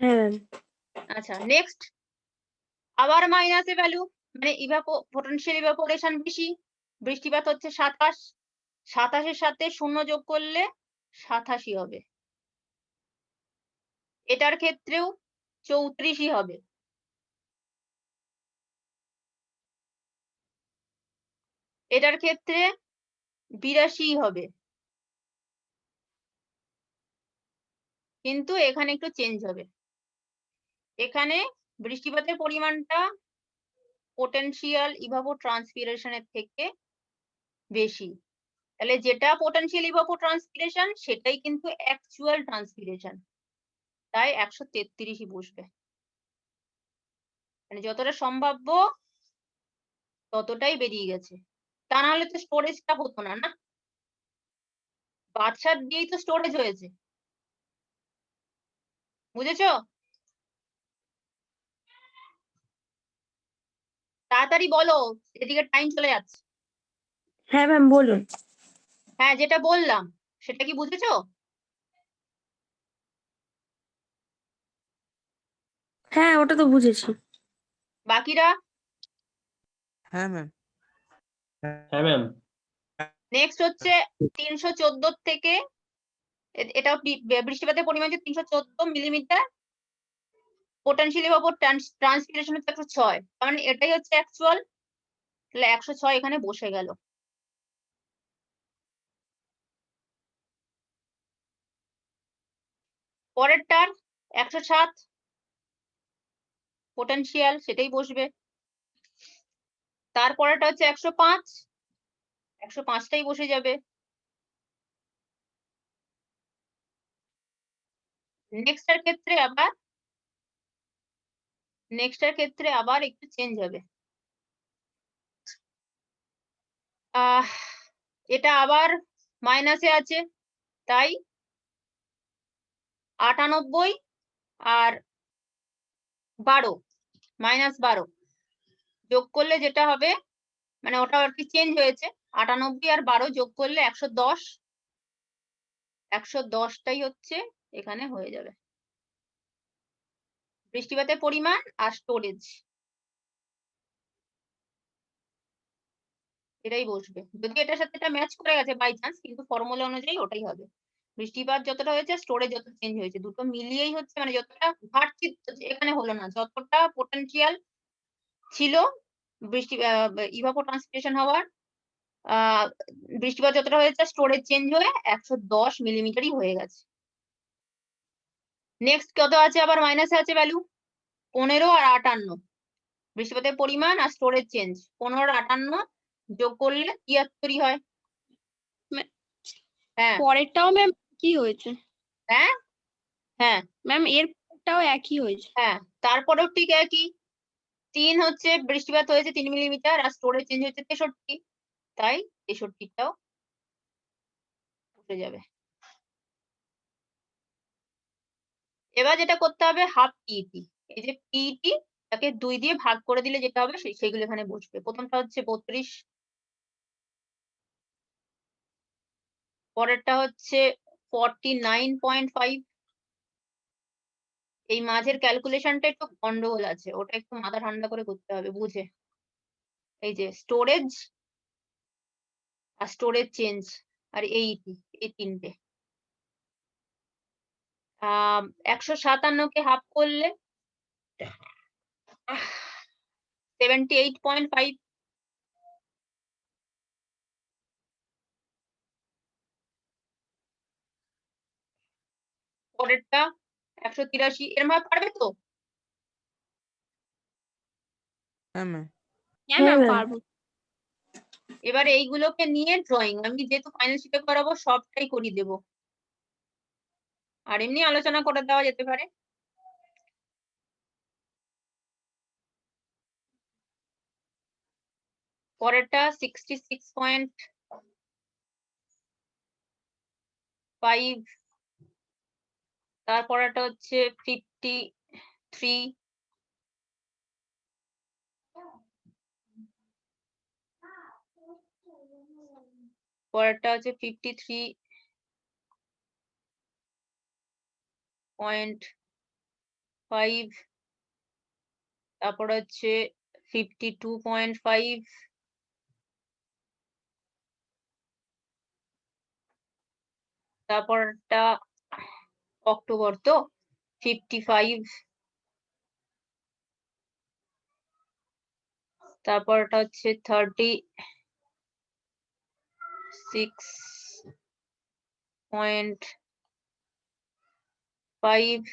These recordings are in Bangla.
হ্যাঁ আচ্ছা নেক্সট আবার মাইনাসে ভ্যালু, মানে পোটেনশিয়াল ইভাপোরেশন বেশি, বৃষ্টিপাত হচ্ছে 27, 27-এর সাথে 0 যোগ করলে 87 হবে। এটার ক্ষেত্রেও 34ই হবে। এটার ক্ষেত্রে 82 হবে। কিন্তু এখানে একটু চেঞ্জ হবে। এখানে বৃষ্টিপাতের পরিমাণটা পোটেনশিয়াল ইভাপোট্রান্সপিরেশন এর থেকে বেশি। তাহলে যেটা পোটেনশিয়াল ইভাপোট্রান্সপিরেশন সেটাই কিন্তু অ্যাকচুয়াল ট্রান্সপিরেশন। তাই 133ই বসবে। মানে যতটা সম্ভাব্য ততটাই বেরিয়ে গেছে। তা না হলে তো স্টোরেজটা হতো না, না? বাদশার দিয়েই তো স্টোরেজ হয়েছে। বুঝেছো? তাড়াতাড়ি বলো, এদিকে টাইম চলে যাচ্ছে। হ্যাঁ ম্যাম বলুন। হ্যাঁ, যেটা বললাম সেটা কি বুঝেছো? হ্যাঁ ওটা তো বুঝেছি। বাকিরা? হ্যাঁ ম্যাম। হ্যাঁ ম্যাম। নেক্সট হচ্ছে 314 থেকে এটা বৃষ্টিপাতের পরিমাণ হচ্ছে 314 মিলিমিটার, পোটেনশিয়াল ইভাপোর ট্রান্সপিরেশন হচ্ছে 106, কারণ এটাই হচ্ছে অ্যাকচুয়াল। তাহলে 106 এখানে বসে গেল। পরেরটার 107 পোটেনশিয়াল, সেটাই বসবে। তারপরেটা হচ্ছে 105, 105টাই বসে যাবে। নেক্সটের ক্ষেত্রে আবার একটু চেঞ্জ হবে। এটা আবার মাইনাসে আছে, তাই 98 আর 12, -12 যোগ করলে যেটা হবে, মানে ওটা আর কি চেঞ্জ হয়েছে। 98 আর 12 যোগ করলে 110, 110টাই হচ্ছে এখানে হয়ে যাবে বৃষ্টিপাতের পরিমাণ আর স্টোরেজ। এটাই বসবে। যদি এটার সাথে এটা ম্যাচ করে গেছে বাই চান্স, কিন্তু ফর্মুলা অনুযায়ী ওটাই হবে। বৃষ্টিপাত যতটা হয়েছে, স্টোরেজ যত চেঞ্জ হয়েছে, দুটো মিলিয়েই হচ্ছে, মানে যতটা ঘাটতি এখানে হলো না, যতটা পোটেনশিয়াল ছিল ইভাপোট্রান্সপিরেশন হওয়ার, বৃষ্টিপাত যতটা হয়েছে স্টোরেজ চেঞ্জ হয়ে 110 মিলিমিটারই হয়ে গেছে। নেক্সট কত আছে, আবার মাইনাসে আছে ভ্যালু 15 আর 58, বৃষ্টিপাতের পরিমাণ আর স্টোরেজ চেঞ্জ। 15 আর 58 যোগ করলে 73 হয়। হ্যাঁ পরেরটাও ম্যাম কি হয়েছে? হ্যাঁ হ্যাঁ ম্যাম এরটাও একই হয়েছে। হ্যাঁ, তারপরেও ঠিক একই। 3 হচ্ছে বৃষ্টিপাত হয়েছে 3 মিলিমিটার আর স্টোরেজ চেঞ্জ হচ্ছে 63, তাই 63টাও উঠে যাবে। এবার যেটা করতে হবে হাফ পিইটি, এই যে পিইটি তাকে 2 দিয়ে ভাগ করে দিলে যেটা হবে সেইগুলো এখানে বসবে। প্রথমটা হচ্ছে 32, পরেরটা হচ্ছে 49.5। এই মাঝের ক্যালকুলেশনটা একটু গন্ডগোল আছে, ওটা একটু মাথা ঠান্ডা করে করতে হবে বুঝে। এই যে স্টোরেজ আর স্টোরেজ চেঞ্জ আর এইটি, এই তিনটে। 157কে হাফ করলে 78.5। পরেরটা 183। এর ভাবে পারবে তো? হ্যাঁ ম্যাম। হ্যাঁ ম্যাম পারবো। এবার এইগুলোকে নিয়ে ড্রয়িং, আমি যেহেতু ফাইনাল শিটে করাবো সবটাই করিয়ে দেবো, আর এমনি আলোচনা করে দেওয়া যেতে পারে। পরেরটা 66.5, তারপরেরটা হচ্ছে 53, পরেরটা হচ্ছে 53.5, 5, তারপর হচ্ছে 52.5, তারপরটা অক্টোবর তো 55, তারপরটা হচ্ছে 36.5, 31.5,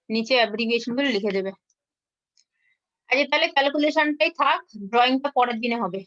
নিচে অ্যাব্রিভিয়েশন গুলো লিখে দেবে। আজকে তাহলে ক্যালকুলেশনটাই থাক, ড্রয়িংটা পরের দিনে হবে।